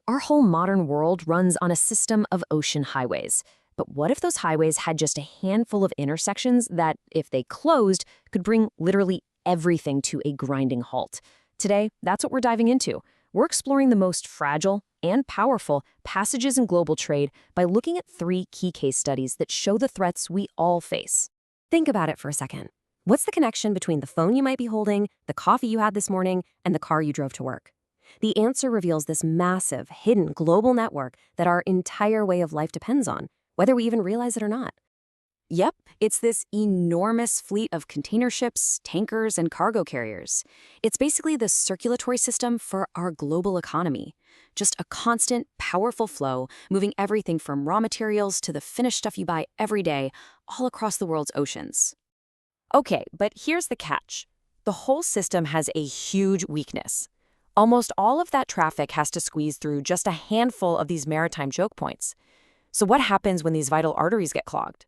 Our whole modern world runs on a system of ocean highways. But what if those highways had just a handful of intersections that, if they closed, could bring literally everything to a grinding halt? Today, that's what we're diving into. We're exploring the most fragile and powerful passages in global trade by looking at three key case studies that show the threats we all face. Think about it for a second. What's the connection between the phone you might be holding, the coffee you had this morning, and the car you drove to work? The answer reveals this massive, hidden global network that our entire way of life depends on, whether we even realize it or not. Yep, it's this enormous fleet of container ships, tankers, and cargo carriers. It's basically the circulatory system for our global economy. Just a constant, powerful flow, moving everything from raw materials to the finished stuff you buy every day, all across the world's oceans. Okay, but here's the catch. The whole system has a huge weakness. Almost all of that traffic has to squeeze through just a handful of these maritime choke points. So what happens when these vital arteries get clogged?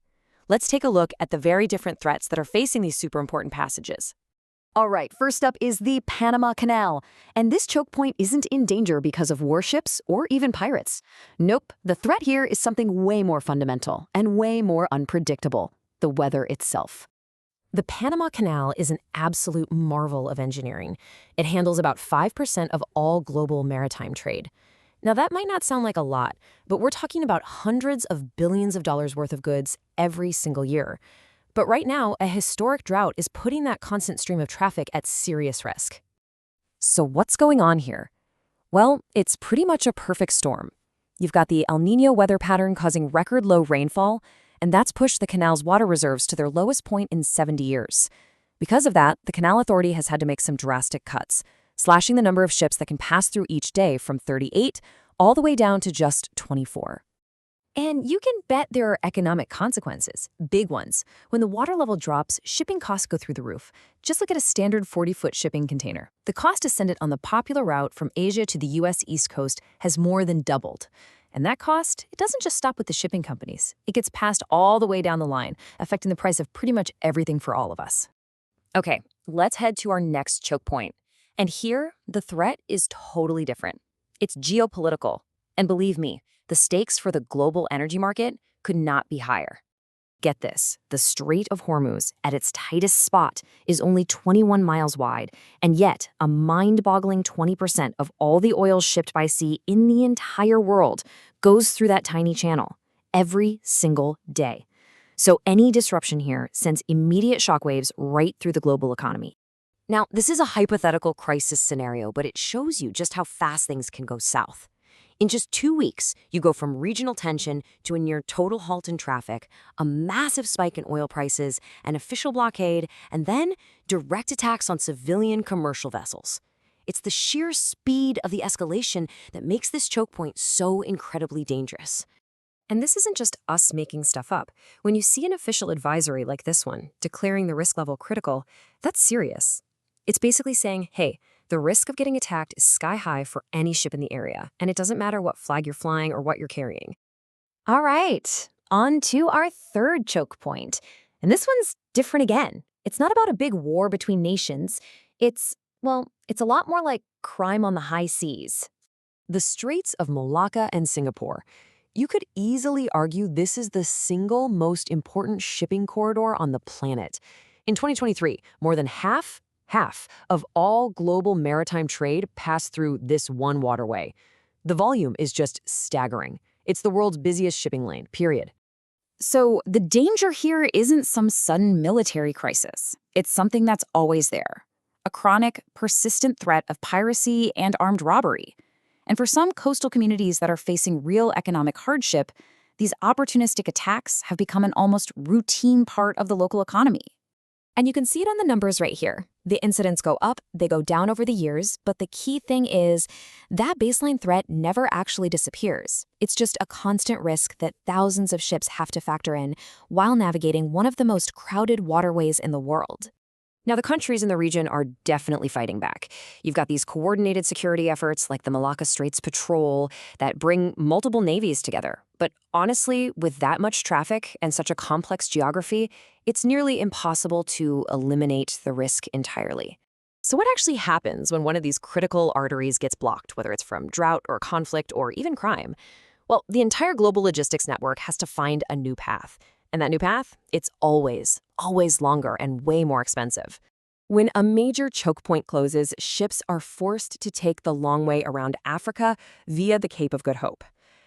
Let's take a look at the very different threats that are facing these super important passages. All right, first up is the Panama Canal. And this choke point isn't in danger because of warships or even pirates. Nope, the threat here is something way more fundamental and way more unpredictable: the weather itself. The Panama Canal is an absolute marvel of engineering. It handles about 5% of all global maritime trade. Now, that might not sound like a lot, but we're talking about hundreds of billions of dollars worth of goods every single year. But right now, a historic drought is putting that constant stream of traffic at serious risk. So what's going on here? Well, it's pretty much a perfect storm. You've got the El Niño weather pattern causing record low rainfall, and that's pushed the canal's water reserves to their lowest point in 70 years. Because of that, the Canal Authority has had to make some drastic cuts, slashing the number of ships that can pass through each day from 38 all the way down to just 24. And you can bet there are economic consequences, big ones. When the water level drops, shipping costs go through the roof. Just look at a standard 40-foot shipping container. The cost to send it on the popular route from Asia to the U.S. East Coast has more than doubled. And that cost, it doesn't just stop with the shipping companies. It gets passed all the way down the line, affecting the price of pretty much everything for all of us. Okay, let's head to our next choke point. And here, the threat is totally different. It's geopolitical. And believe me, the stakes for the global energy market could not be higher. Get this, the Strait of Hormuz, at its tightest spot, is only 21 miles wide, and yet a mind-boggling 20% of all the oil shipped by sea in the entire world goes through that tiny channel every single day. So any disruption here sends immediate shockwaves right through the global economy. Now, this is a hypothetical crisis scenario, but it shows you just how fast things can go south. In just 2 weeks, you go from regional tension to a near total halt in traffic, a massive spike in oil prices, an official blockade, and then direct attacks on civilian commercial vessels. It's the sheer speed of the escalation that makes this choke point so incredibly dangerous. And this isn't just us making stuff up. When you see an official advisory like this one, declaring the risk level critical, that's serious. It's basically saying, hey, the risk of getting attacked is sky high for any ship in the area, and it doesn't matter what flag you're flying or what you're carrying. All right, on to our third choke point. And this one's different again. It's not about a big war between nations. It's a lot more like crime on the high seas. The Straits of Malacca and Singapore. You could easily argue this is the single most important shipping corridor on the planet. In 2023, more than half of all global maritime trade passed through this one waterway. The volume is just staggering. It's the world's busiest shipping lane, period. So the danger here isn't some sudden military crisis. It's something that's always there. A chronic, persistent threat of piracy and armed robbery. And for some coastal communities that are facing real economic hardship, these opportunistic attacks have become an almost routine part of the local economy. And you can see it on the numbers right here. The incidents go up, they go down over the years, but the key thing is that baseline threat never actually disappears. It's just a constant risk that thousands of ships have to factor in while navigating one of the most crowded waterways in the world. Now, the countries in the region are definitely fighting back. You've got these coordinated security efforts like the Malacca Straits Patrol that bring multiple navies together. But honestly, with that much traffic and such a complex geography, it's nearly impossible to eliminate the risk entirely. So what actually happens when one of these critical arteries gets blocked, whether it's from drought or conflict or even crime? Well, the entire global logistics network has to find a new path. And that new path, it's always longer and way more expensive. When a major choke point closes, ships are forced to take the long way around Africa via the Cape of Good Hope.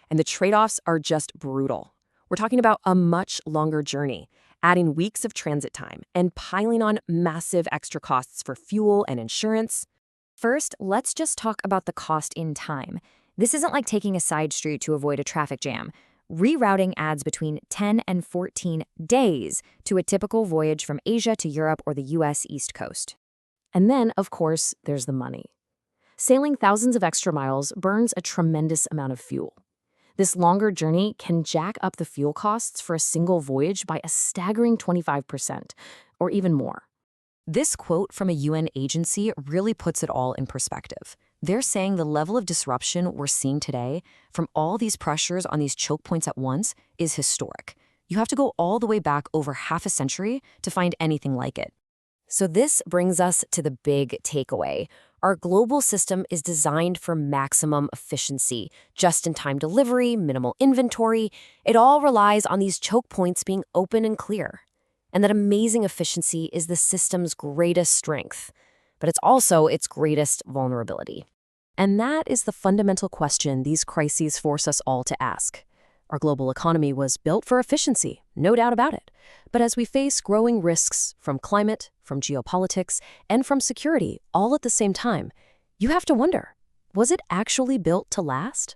And the trade-offs are just brutal. We're talking about a much longer journey, adding weeks of transit time and piling on massive extra costs for fuel and insurance. First, let's just talk about the cost in time. This isn't like taking a side street to avoid a traffic jam. Rerouting adds between 10 and 14 days to a typical voyage from Asia to Europe or the US East Coast. And then, of course, there's the money. Sailing thousands of extra miles burns a tremendous amount of fuel. This longer journey can jack up the fuel costs for a single voyage by a staggering 25%, or even more. This quote from a UN agency really puts it all in perspective. They're saying the level of disruption we're seeing today from all these pressures on these choke points at once is historic. You have to go all the way back over half a century to find anything like it. So this brings us to the big takeaway. Our global system is designed for maximum efficiency, just-in-time delivery, minimal inventory. It all relies on these choke points being open and clear. And that amazing efficiency is the system's greatest strength, but it's also its greatest vulnerability. And that is the fundamental question these crises force us all to ask. Our global economy was built for efficiency, no doubt about it. But as we face growing risks from climate, from geopolitics, and from security all at the same time, you have to wonder, was it actually built to last?